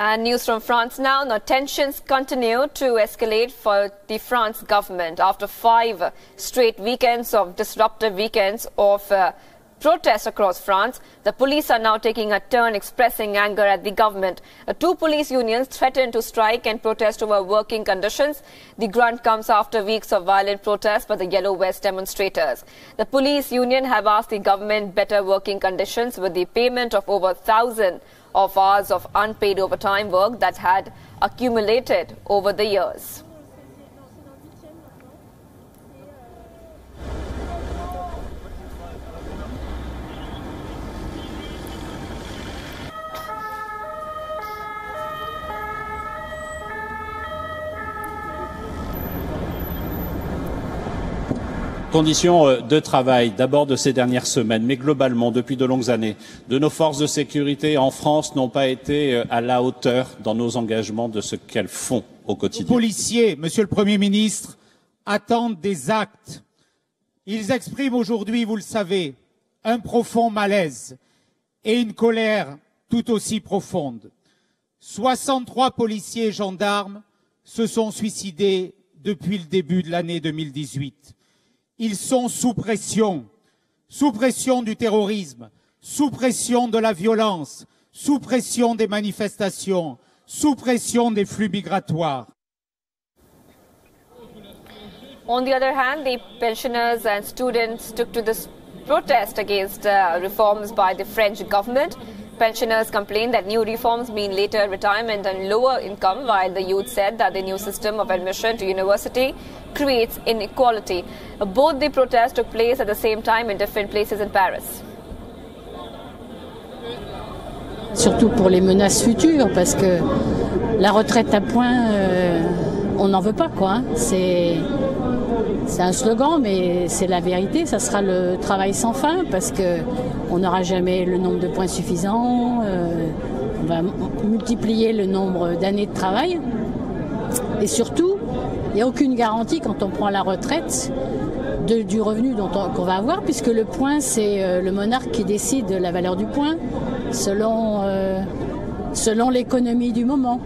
And news from France now. Now, tensions continue to escalate for the France government after 5 straight weekends of disruptive weekends of protests across France. The police are now taking a turn expressing anger at the government. 2 police unions threatened to strike and protest over working conditions. The grunt comes after weeks of violent protests by the Yellow Vest demonstrators. The police union have asked the government better working conditions with the payment of over 1,000 of hours of unpaid overtime work that had accumulated over the years. Conditions de travail, d'abord de ces dernières semaines, mais globalement depuis de longues années, de nos forces de sécurité en France n'ont pas été à la hauteur dans nos engagements de ce qu'elles font au quotidien. Les policiers, Monsieur le Premier ministre, attendent des actes. Ils expriment aujourd'hui, vous le savez, un profond malaise et une colère tout aussi profonde. 63 policiers et gendarmes se sont suicidés depuis le début de l'année 2018. Ils sont sous pression du terrorisme, sous pression de la violence, sous pression des manifestations, sous pression des flux migratoires. On the other hand, the pensioners and students took to this protest against reforms by the French government. Pensioners complained that new reforms mean later retirement and lower income, while the youth said that the new system of admission to university creates inequality. Both the protests took place at the same time in different places in Paris. Surtout pour les menaces futures, parce que la retraite à point, on n'en veut pas, quoi. C'est un slogan, mais c'est la vérité. Ça sera le travail sans fin, parce que on n'aura jamais le nombre de points suffisants. On va multiplier le nombre d'années de travail. Et surtout, il n'y a aucune garantie quand on prend la retraite du revenu qu'on va avoir, puisque le point, c'est le monarque qui décide de la valeur du point selon l'économie du moment.